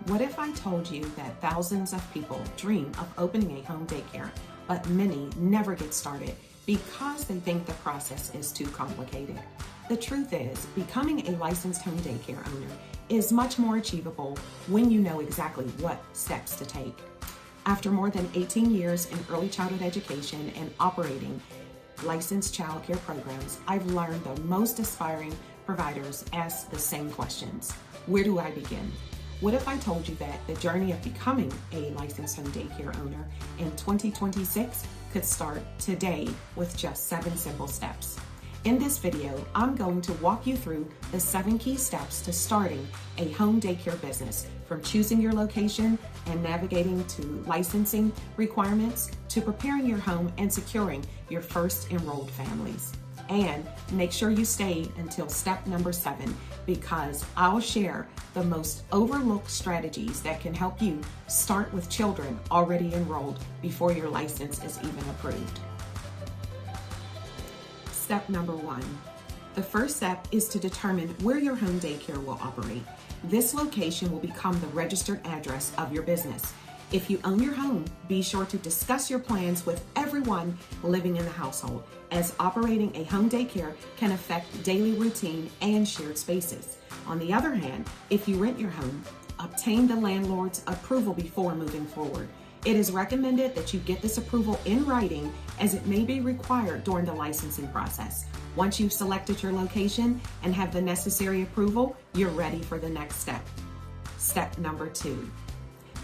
What if I told you that thousands of people dream of opening a home daycare, but many never get started because they think the process is too complicated? The truth is, becoming a licensed home daycare owner is much more achievable when you know exactly what steps to take. After more than 18 years in early childhood education and operating licensed child care programs, I've learned that most aspiring providers ask the same questions. Where do I begin? What if I told you that the journey of becoming a licensed home daycare owner in 2026 could start today with just 7 simple steps? In this video, I'm going to walk you through the 7 key steps to starting a home daycare business, from choosing your location and navigating to licensing requirements, to preparing your home and securing your first enrolled families. And make sure you stay until step number 7, because I'll share the most overlooked strategies that can help you start with children already enrolled before your license is even approved. Step number 1. The first step is to determine where your home daycare will operate. This location will become the registered address of your business. If you own your home, be sure to discuss your plans with everyone living in the household, as operating a home daycare can affect daily routine and shared spaces. On the other hand, if you rent your home, obtain the landlord's approval before moving forward. It is recommended that you get this approval in writing, as it may be required during the licensing process. Once you've selected your location and have the necessary approval, you're ready for the next step. Step number 2.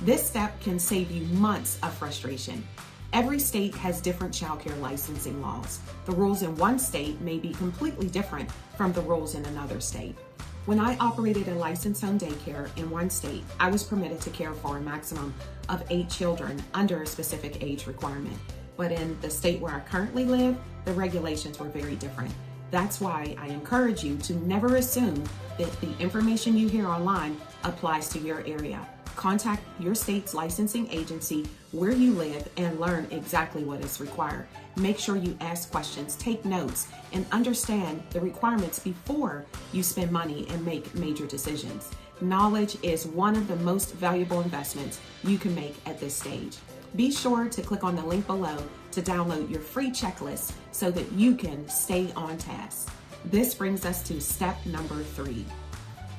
This step can save you months of frustration. Every state has different childcare licensing laws. The rules in one state may be completely different from the rules in another state. When I operated a licensed home daycare in one state, I was permitted to care for a maximum of 8 children under a specific age requirement. But in the state where I currently live, the regulations were very different. That's why I encourage you to never assume that the information you hear online applies to your area. Contact your state's licensing agency where you live and learn exactly what is required. Make sure you ask questions, take notes, and understand the requirements before you spend money and make major decisions. Knowledge is one of the most valuable investments you can make at this stage. Be sure to click on the link below to download your free checklist so that you can stay on task. This brings us to step number 3.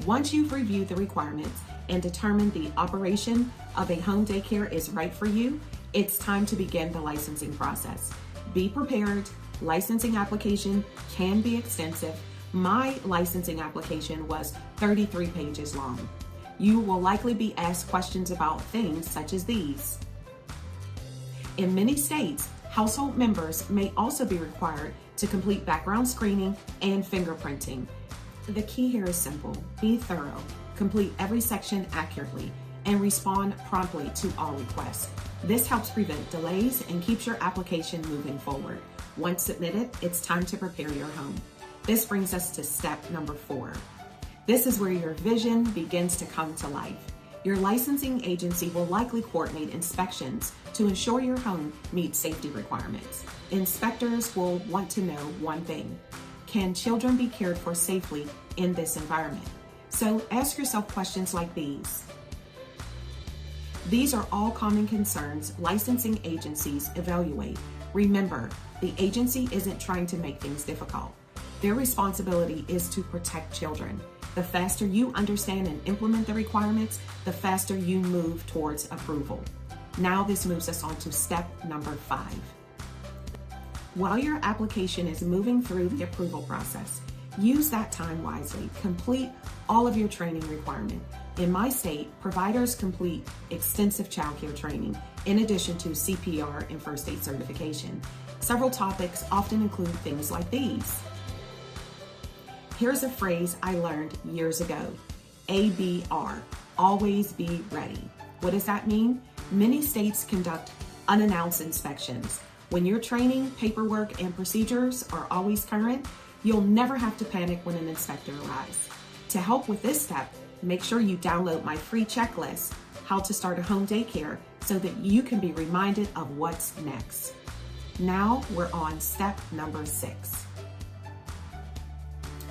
Once you've reviewed the requirements and determined the operation of a home daycare is right for you, it's time to begin the licensing process. Be prepared. Licensing application can be extensive. My licensing application was 33 pages long. You will likely be asked questions about things such as these. In many states, household members may also be required to complete background screening and fingerprinting. The key here is simple. Be thorough. Complete every section accurately and respond promptly to all requests. This helps prevent delays and keeps your application moving forward. Once submitted, it's time to prepare your home. This brings us to step number 4. This is where your vision begins to come to life. Your licensing agency will likely coordinate inspections to ensure your home meets safety requirements. Inspectors will want to know one thing: can children be cared for safely in this environment? So ask yourself questions like these. These are all common concerns licensing agencies evaluate. Remember, the agency isn't trying to make things difficult. Their responsibility is to protect children. The faster you understand and implement the requirements, the faster you move towards approval. Now this moves us on to step number 5. While your application is moving through the approval process, use that time wisely. Complete all of your training requirement. In my state, providers complete extensive childcare training in addition to CPR and first aid certification. Several topics often include things like these. Here's a phrase I learned years ago: ABR, always be ready. What does that mean? Many states conduct unannounced inspections. When your training, paperwork, and procedures are always current, you'll never have to panic when an inspector arrives. To help with this step, make sure you download my free checklist, How to Start a Home Daycare, so that you can be reminded of what's next. Now we're on step number 6.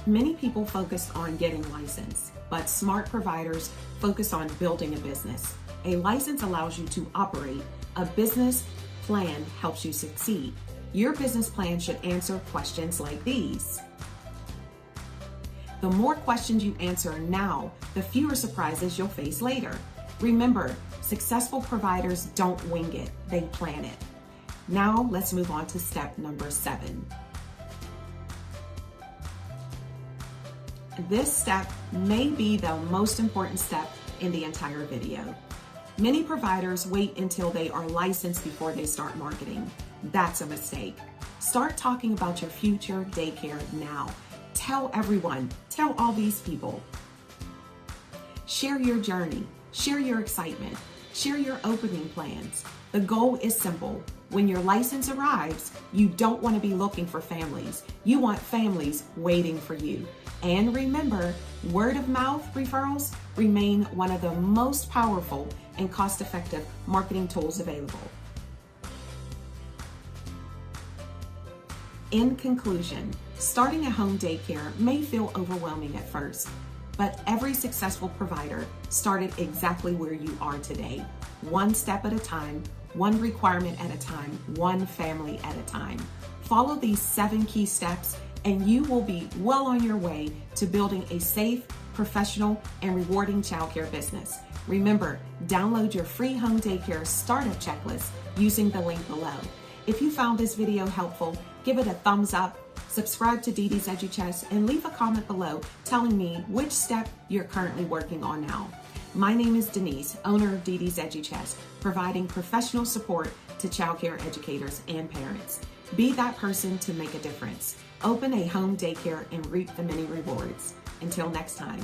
Many people focus on getting licensed, but smart providers focus on building a business. A license allows you to operate. A business plan helps you succeed. Your business plan should answer questions like these. The more questions you answer now, the fewer surprises you'll face later. Remember, successful providers don't wing it, they plan it. Now let's move on to step number 7. This step may be the most important step in the entire video. Many providers wait until they are licensed before they start marketing. That's a mistake. Start talking about your future daycare now. Tell everyone, tell all these people. Share your journey, share your excitement, share your opening plans. The goal is simple. When your license arrives, you don't want to be looking for families. You want families waiting for you. And remember, word of mouth referrals remain one of the most powerful and cost-effective marketing tools available. In conclusion, starting a home daycare may feel overwhelming at first, but every successful provider started exactly where you are today, one step at a time, one requirement at a time, one family at a time. Follow these 7 key steps and you will be well on your way to building a safe, professional, and rewarding childcare business. Remember, download your free home daycare startup checklist using the link below. If you found this video helpful, give it a thumbs up, subscribe to Dee Dee's EduChest, and leave a comment below telling me which step you're currently working on now. My name is Denise, owner of Dee Dee's EduChest, providing professional support to childcare educators and parents. Be that person to make a difference. Open a home daycare and reap the many rewards. Until next time.